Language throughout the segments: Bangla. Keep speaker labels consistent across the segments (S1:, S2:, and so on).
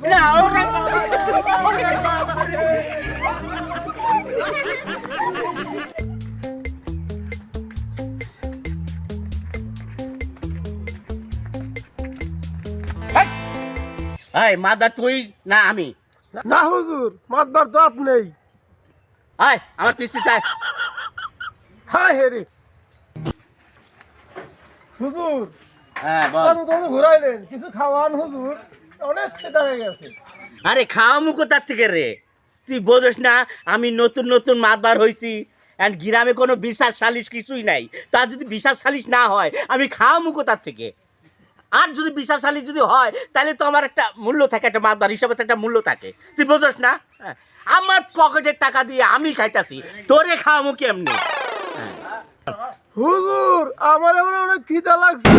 S1: এই মাদা তুই না আমি?
S2: না হুজুর, মাতবার তো আপনিই।
S1: আয় আমার পিস পিস আয়।
S2: হায় হেরে হুজুর,
S1: হ্যাঁ বল।
S2: তো ঘুরাইলেন, কিছু খাওয়ান হুজুর, অনেক খেতে হয়ে গেছে।
S1: আরে খাওয়া মুখো তার থেকে রে, তুই বোঝস না আমি নতুন নতুন মাতবার হয়েছি, এন্ড গ্রামে কোনো বিশ্বাস সালিশ কিছুই নাই। তার যদি বিশ্বাস সালিশ না হয় আমি খাওয়া মুখো তার থেকে। আর যদি বিশ্বাস সালিশ যদি হয় তাহলে তো আমার একটা মূল্য থাকে, একটা মাতবার হিসাবে তো একটা মূল্য থাকে, তুই বোঝস না? হ্যাঁ, আমার পকেটের টাকা দিয়ে আমি খাইতাছি, তোরে খাওয়া মুখে এমনি।
S2: হুজুর, আমার এমন অনেক খিদা লাগছে।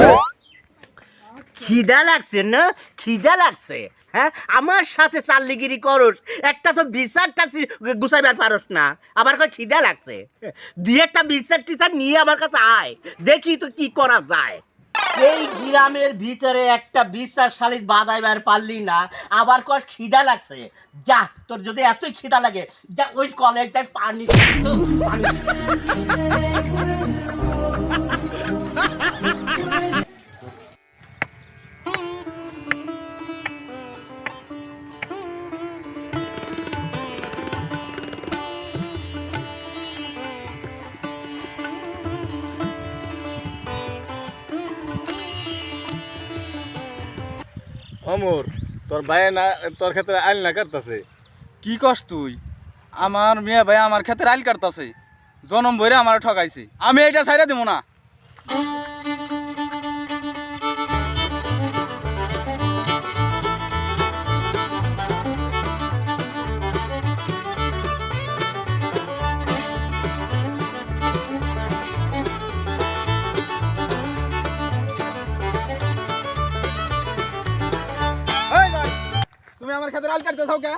S1: খিদা লাগছে না? খিদা লাগছে? হ্যাঁ, আমার সাথে চাল্লিগিরি করস, একটা তো বিচার টাচি গুছাইবার পারস না, আবার কয় খিদা লাগছে। দুই একটা বিচার টিচার নিয়ে আমার কাছে আয়, দেখি তো কি করা যায়। এই গ্রামের ভিতরে একটা বিচার শালিক বাঁধাইবার পারলি না, আবার কয় খিদা লাগছে। যা, তোর যদি এতই খিদা লাগে যা ওই কলেজটায় পানি
S3: অমর, তোর ভাই না তোর ক্ষেত্রে আইল না কাটতাছে।
S4: কি কস তুই? আমার মেয়ে ভাই আমার ক্ষেত্রে আইল কাটতাছে, জনম ভরে আমার ঠকাইছে, আমি এইটা ছাইড়া দিব না। তুমি আমার ক্ষেত্রে আইল কাটতেছাও কে?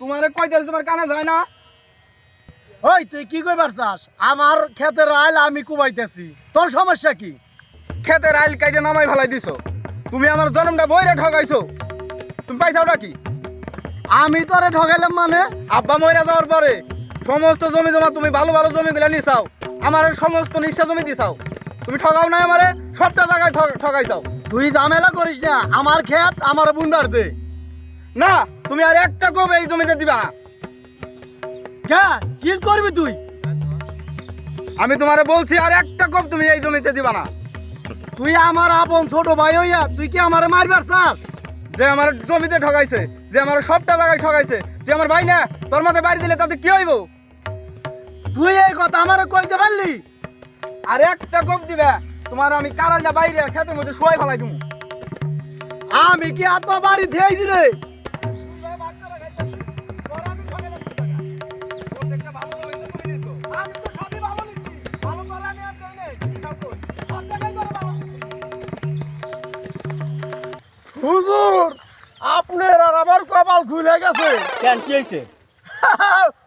S4: তোমার কইতেছ তোমার কানে যায় না?
S2: ওই তুই কি কইবার চাস? আমার ক্ষেতের আইল আমি কুবাইতেছি, তোর সমস্যা কি?
S4: ক্ষেতের আইল কাইটে নামাই ফেলাই দিছো, তুমি আমার জনমটা বইরে ঠকাইছো, তুমি পাইছাওটা কি?
S2: আমি তোরে ঠকাইলাম মানে?
S4: আব্বা মইরা যাওয়ার পরে সমস্ত জমি জমা তুমি ভালো ভালো জমিগুলা নিছাও, আমার সমস্ত নিঃস্বা জমি দিছাও, তুমি ঠকাও নাই আমারে, সবটা জায়গায় ঠকাইছাও।
S2: তুই ঝামেলা করিস না, আমার ক্ষেত আমার বুন্দার দে।
S4: না, তুমি আর একটা গোব এই জমিতে দিবা না।
S2: কে কি করবি তুই?
S4: আমি তোমারে বলছি আর একটা গোব তুমি এই জমিতে দিবা না।
S2: তুই আমার আপন ছোট ভাই হইয়া তুই কি আমারে মারবার চাস?
S4: যে আমার জমিতে ঠকাইছে, যে আমার সবটা জায়গায় ঠকাইছে, তুই আমার ভাই না, তোর মধ্যে বাড়ি দিলে তাতে কি হইব?
S2: তুই এই কথা আমারে কইতে পারলি?
S4: আর একটা গোব দিবা, তোমার আমি কারাইলা বাইরে খেতের মধ্যে শোয়াই ফেলাই দিব।
S2: আমি কি আত্মা বাড়ি থেয়েছি রে? হুজুর, আপনার আর আমার কপাল খুলে গেছে।
S1: কেন কি হয়েছে?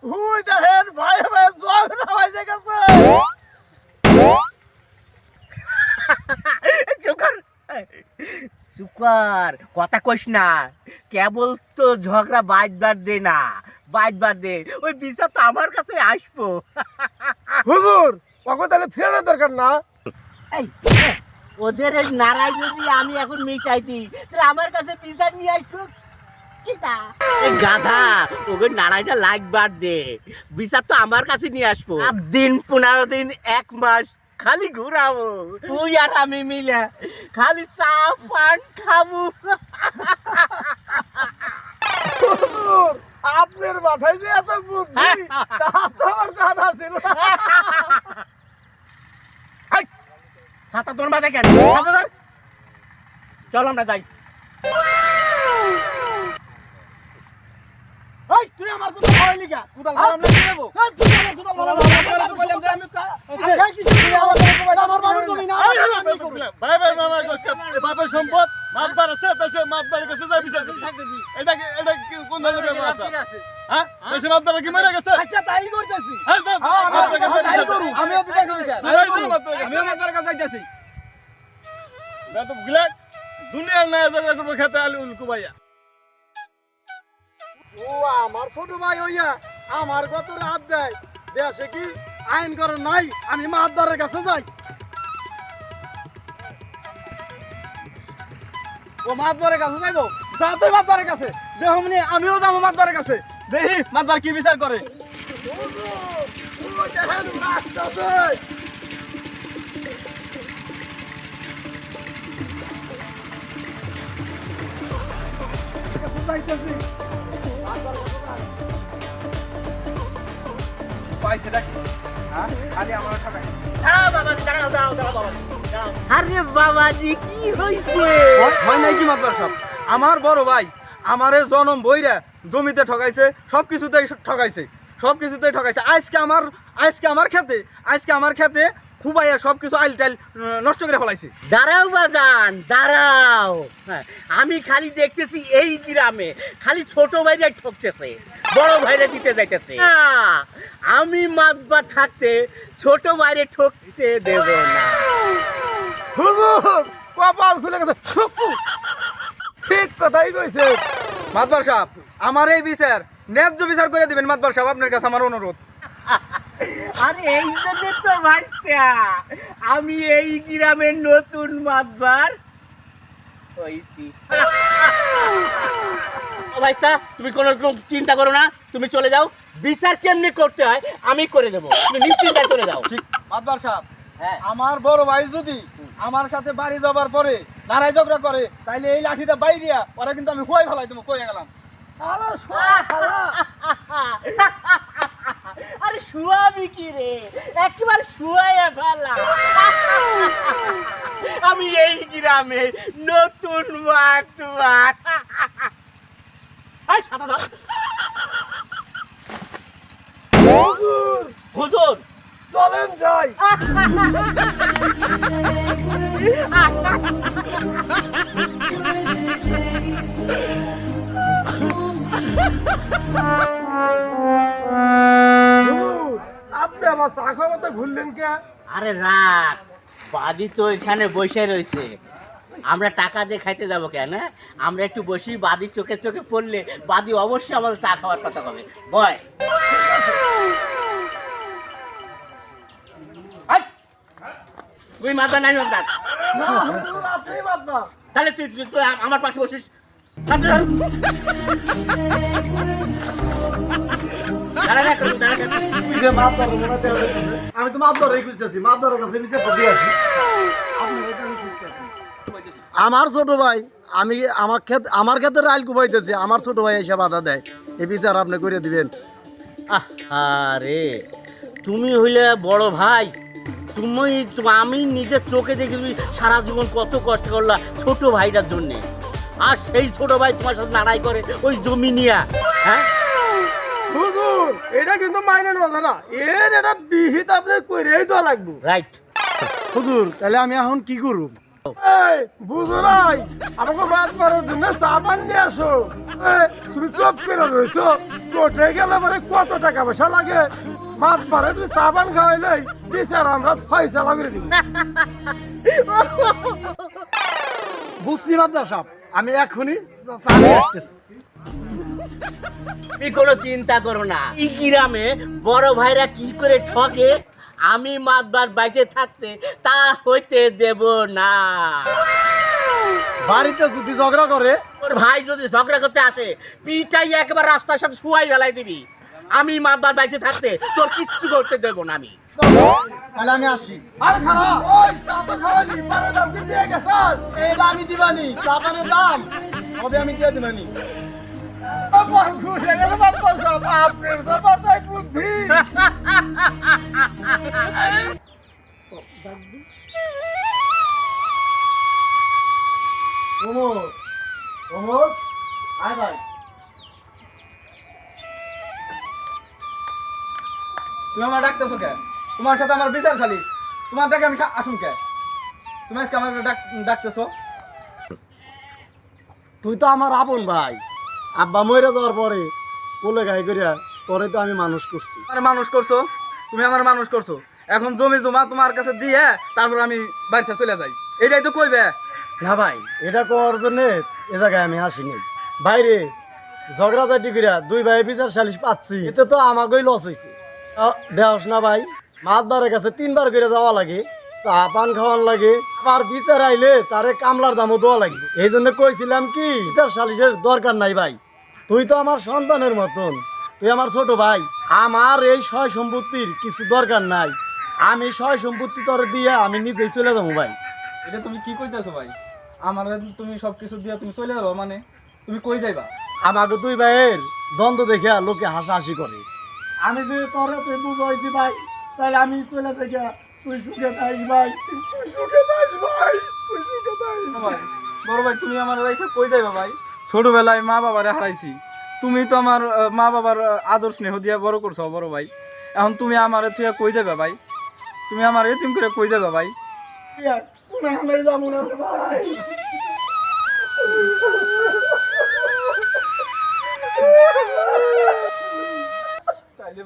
S2: হুই দেখেন ভাই ভাই ঝগড়া হয়ে গেছে।
S1: চুকার কথা কইস না, কেবল তো ঝগড়া বাজবার দে না, বাজবার দে, ওই বিচার তো আমার কাছে আসবো।
S2: হুজুর, ওকে তাহলে ফেরানোর দরকার না?
S1: এই, ওদের এই নারাই যদি আমি এখন মিটাই দিই তাহলে আমার কাছে বিচার নিয়ে আসবো কিনা? এই গাধা, ওকে নারাইটা লাগবার দে, বিচার তো আমার কাছে নিয়ে আসবো। দিন 15 দিন 1 মাস খালি ঘুরাবো, তুই আর আমি মিলে খালি চা পান খাবো।
S2: হুজুর, আপনার মাথায় যে এত বুদ্ধি তা তো আমার জানা ছিল না।
S1: ছাতা তোর মাথায় কেন? ছাতা ধর। চল আমরা যাই।
S2: এই তুই আমার কথা বললি কা? কুদাল মারলাম না দেবো। এই তুই আমার কথা বললি না, আমি বললাম যে আমি এই কিছু তুই আমার বাবার জমি না।
S3: ভাই ভাই মামার কাছে বাপের সম্পদ মাতবার আছে, তাছে মাতবার কাছে যাবি যাবি। এটা কি কোন ধরনের ব্যবস্থা আছে? হ্যাঁ, বেশি মাতবার কি মরে গেছে?
S2: আচ্ছা তাই করতেছি।
S3: হ্যাঁ স্যার, মাতবার কাছে
S2: তাই করু।
S4: আমিও তো দেখি
S3: আমিও
S4: মাতবার কাছে যাইতাছি।
S3: তো গিলা দুনিয়ার না জায়গা করব খেতে আলু উলকু ভাইয়া।
S2: ও আমার ছোট ভাই হইয়া আমার কত রাত দেয় দেশে কি আইন করে নাই আমি মাতবারের কাছে যাই
S4: ও মাতবারের কাছে যাইবো যা তুই মাতবারের কাছে দেখুন আমিও যাবো মাতবারের কাছে দেখি মাতবার কি বিচার করে পাইছে দেখ হ্যাঁ খালি আমার ঠাকাই
S1: দাঁড়াও বাবাজি, দাঁড়াও দাঁড়াও দাঁড়াও বাবাজি, দাঁড়াও। আরে বাবাজি কি হয়েছে?
S4: হয় নাই কি মাতবার সব আমার বড় ভাই আমারে জনম বইরা জমিতে ঠকাইছে সবকিছুতেই ঠকাইছে আজকে আমার খেতে খুবাইয়া সবকিছু আইল টাইল নষ্ট করে ফেলাইছে
S1: দাঁড়াও বাজান, দাঁড়াও। হ্যাঁ, আমি খালি দেখতেছি এই গ্রামে খালি ছোট ভাইরা ঠকতেছে, বড় ভাইরা দিতে যাইতেছে। আমি মাতবার থাকতে ছোট ভাইরে ঠকতে দেব না।
S4: হুজুর কপাল খুলে গেছে থুকু ঠিক কথাই কইছে মাতবার সাহেব আমার এই বিচার ন্যায্য বিচার করে দিবেন মাতবার সাহেব আপনার কাছে আমার অনুরোধ
S1: আরে এই জন্য তো ভাইস্তা আমি এই গ্রামের নতুন মাতবার হইছি। ও ভাইস্তা, তুমি কোনো রকম চিন্তা করো না, তুমি চলে যাও। বিচার কেমনি করতে হয় আমি করে দেবো, তুমি নিশ্চিন্তা করে যাও।
S4: ঠিক মাতবার সাহেব
S1: হ্যাঁ,
S4: আমার বড় ভাই যদি আমার সাথে বাড়ি যাবার পরে লড়াই ঝগড়া করে তাইলে এই লাঠিটা বাইরিয়া ওরা কিন্তু আমি খুয়াই ফেলাই দেবো কয়ে গেলাম
S1: আরে শুয়াবি কি রে, একবার শুয়াইয়া ফেলা। আমি এই গ্রামে নতুন মাতবার। এই সাদা ধর। হুজুর
S2: চলেন যাই আপনি আমার চা খাওয়াতে ভুললেন কে
S1: আরে রাত বাদি তো এখানে বসে রয়েছে, আমরা টাকা দিয়ে খাইতে যাবো কেন? আমরা একটু বসি, বাদি চোখে চোখে পড়লে বাদি অবশ্যই আমাদের চা খাওয়ার কথা হবে। বয় তুই মাথা নাই মাথা,
S2: আপনি মাতবা
S1: তাহলে তুই তুই তুই আমার পাশে বসিস। সামনে ধর। দাঁড়া রাখ, দাঁড়া রাখ।
S2: তুই যে মাতবার মনে হয় আমি তো মাতবারই খুঁজতেছি মাতবারের কাছে বিচার করতে আসি আমার ছোট ভাই আমি আমার ক্ষেত্রে রাইল কুবাইতেছে আমার ছোট ভাই এসে বাধা দেয় এই বিচার আপনি করে দিবেন
S1: আরে তুমি হইলে বড় ভাই, আমি নিজের চোখে দেখি তুমি সারা জীবন কত কষ্ট করলা ছোট ভাইটার জন্য, আর সেই ছোট ভাই তোমার সাথে লড়াই করে ওই জমি নিয়া। হ্যাঁ
S2: হুজুর এটা কিন্তু মাইনে নেওয়া না এর এটা বিহিত আপনি কইরেই তো লাগবে
S1: রাইট।
S2: হুজুর তাহলে আমি এখন কি করব এই বুঝো নাই আমাকে মাছ মারার জন্য সাবান নিয়ে আসো তুমি চুপ করে রইছো কোঠে গেলে পরে কত টাকা পয়সা লাগে মাছ মারে তুমি সাবান খাওয়াইলেই বিচার আমরা ফয়সালা করে দিব বুঝছি মাদ্রা সাহেব আমি এখনই চালিয়ে আসতেছি
S1: তুমি কোনো চিন্তা করো না, এই গ্রামে বড় ভাইরা কি করে ঠকে আমি মাতবার বাইচে থাকতে তা হইতে দেব না।
S2: বাড়িতে যদি ঝগড়া করে
S1: তোর ভাই যদি ঝগড়া করতে আসে পিটাই একবার রাস্তার সাথে শুয়াই বেলাই দিবি, আমি মাতবার বাইচে থাকতে তোর কিচ্ছু করতে দেব না আমি।
S2: তাহলে আমি আসি আরে খারাপ ওই সাবান খাওয়ালি পানের দাম কি দিয়ে গেছাস এইটা আমি দিবানি সাবানের দাম হবে আমি দিয়ে দিবানি আমার খুশি গেল বাবা সব আপনার তো মাথায় বুদ্ধি ওমর ওমর আয় ভাই
S4: তুমি আমার ডাকতেছো কে তোমার সাথে আমার বিচার শালি তোমার ডাকে আমি আসুন কে তুমি আজকে আমার ডাকতেছো
S2: তুই তো আমার আপন ভাই আব্বা মরে যাওয়ার পরে কোলে গায়ে করিয়া পরে তো আমি মানুষ করছি
S4: আরে মানুষ করছো তুমি আমার মানুষ করছো এখন জমি জমা তোমার কাছে দিয়ে তারপর আমি বাড়িতে চলে যাই এটাই তো কইবে
S2: না ভাই এটা করার জন্য এ জায়গায় আমি আসিনি বাইরে ঝগড়াঝাটি করে দুই ভাই বিচার সালিশ পাচ্ছি, এতে তো আমাকেই লস হয়েছে। দেওস না ভাই, মাতবারের কাছে 3 বার করে যাওয়া লাগে, চা পান খাওয়ান লাগে, আর বিচার আইলে তারে কামলার দামও দেওয়া লাগবে। এই জন্য কইছিলাম কি বিচার সালিশের দরকার নাই ভাই, তুই তো আমার সন্তানের মতন, তুই আমার ছোট ভাই, আমার এই সয় সম্পত্তির কিছু দরকার নাই, আমি সয় সম্পত্তি তোর দিয়ে আমি নিজেই চলে যাবো ভাই।
S4: এটা তুমি কি কইতেছো ভাই? আমার তুমি সবকিছু দিয়া তুমি চলে যাবা, মানে তুমি কই যাইবা?
S2: আমাকে দুই ভাইয়ের দ্বন্দ্ব দেখে লোকে হাসাহাসি করে, আমি যে তোর তুই বুঝাইছি ভাই, তাই আমি চলে থেকে তুই সুখে থাকি ভাই, তুই সুখে থাক ভাই, তুই সুখে থাক
S4: ভাই বড় ভাই, তুমি আমার রাইখা কই যাইবা ভাই? ছোটবেলায় মা বাবারে হারাইছি, তুমি তো আমার মা বাবার আদর স্নেহ দিয়া বড় করছো বড় ভাই, এখন তুমি আমার তুই কই যাবা ভাই? তুমি আমার এতিম করে কই যাবা ভাই?
S2: কোনে হালাই যাবো না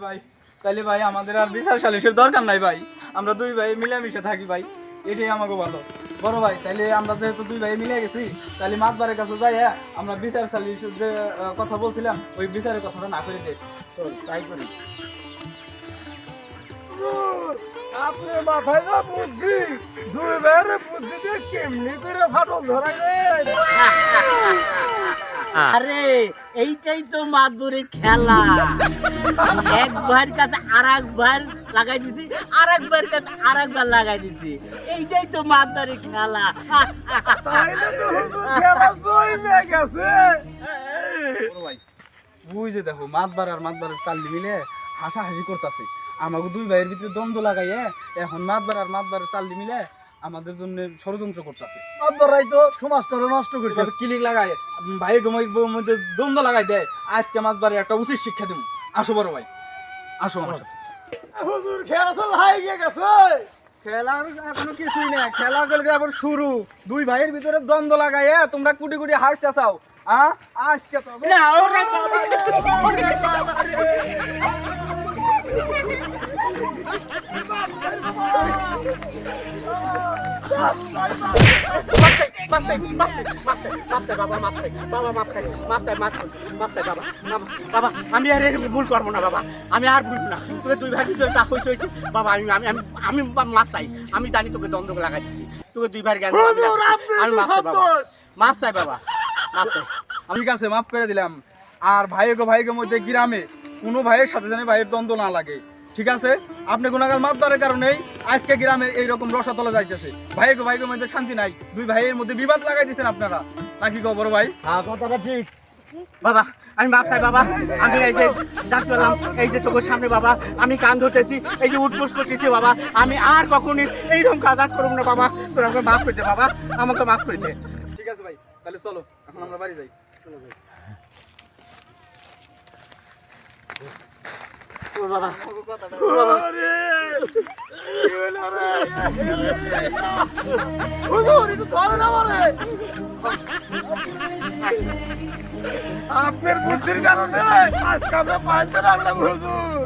S2: ভাই।
S4: তাইলে ভাই আমাদের আর বিচার সালিশের দরকার নাই ভাই, আমরা দুই ভাই মিলেমিশে থাকি ভাই, এটাই আমাকে ভালো। বড় ভাই তাইলে আমরা যেহেতু দুই ভাই মিলে গেছি, তাহলে মাতবারের কাছে যাই, হ্যাঁ আমরা বিচার সালিশের যে কথা বলছিলাম ওই বিচারের কথাটা না করে দেশ।
S2: চল তাই করি। আপনি মাথায় যা বুদ্ধি, দুই ভাইয়ের বুদ্ধি দিয়ে কেমনি করে ফাটল ধরাই রে।
S1: আরে এইটাই তো মাতবরের খেলা, এক ভাইয়ের কাছে আর এক ভাইয়ের লাগাই দিছি, আর এক ভাইয়ের কাছে আর একবার লাগাই দিছি, এইটাই তো মাতবরের খেলা।
S2: তাইলে তো হুজুর খেলা জয় হয়ে গেছে।
S4: বড় ভাই বুঝ যে দেখো মাতবার আর মাতবারের চাল্লি মিলে হাসাহাসি করতেছে, আমাকে দুই ভাইয়ের ভিতরে দ্বন্দ্ব লাগাইয়ে এখন মাতবার আর মাতবারের চাল্লি মিলে আমাদের জন্য ষড়যন্ত্র করতেছে।
S2: মাতবরাই তো সমাজটারে নষ্ট করতে।
S4: ক্লিক লাগায় ভাইয়ের মধ্যে দ্বন্দ্ব লাগাই দেয়, আজকে মাতবারে একটা উচিত শিক্ষা দেবো। আসো বড় ভাই, আসো আমার সাথে।
S2: হুজুর খেলা তো হাই গেছে।
S4: খেলার এখনো কিছুই না, খেলা গেলে আবার শুরু, দুই ভাইয়ের ভিতরে দ্বন্দ্ব লাগাইয়ে তোমরা কুটি কুটি হাসতে চাও। আজকে তো
S1: না, ওরে বাবা, আমি আর এর ভুল করবো না বাবা, আমি আর ভুল না, তোকে দুই ভাই ভিতরে তা হয়েছে বাবা, আমি আমি আমি আমি মাপ চাই, আমি জানি তোকে দ্বন্দ্ব লাগাই দিচ্ছি, তোকে দুই ভাইয়ের জ্ঞান আমি মাপ চাই বাবা, মাপ চাই বাবা, মাপ চাই।
S4: ঠিক আছে মাফ করে দিলাম। আর ভাইয়ের মধ্যে গ্রামে কোনো ভাইয়ের সাথে যেন ভাইয়ের দ্বন্দ্ব না লাগে, ঠিক আছে? আপনি গুণাগার মাতবারের কারণেই আজকে গ্রামের এইরকম রসাতলে যাইতেছে, ভাইয়ের মধ্যে শান্তি নাই, দুই ভাইয়ের মধ্যে বিবাদ লাগাই দিচ্ছেন আপনারা, নাকি গো বড় ভাই?
S2: হ্যাঁ কথাটা ঠিক
S1: বাবা, আমি মাপ চাই বাবা, আমি এই যে ডাক পেলাম, এই যে তোকে সামনে বাবা আমি কান ধরতেছি, এই যে উঠবোস করতেছি বাবা, আমি আর কখনই এইরকম কাজ আজ করবো না বাবা, তোর আমাকে মাফ করে দে বাবা, আমাকে মাফ করে দে।
S4: ঠিক আছে ভাই, তাহলে চলো এখন আমরা বাড়ি যাই।
S2: আপনার বুদ্ধির কারণে আজকে আমরা পাঁচজন রাখলাম হুজুর।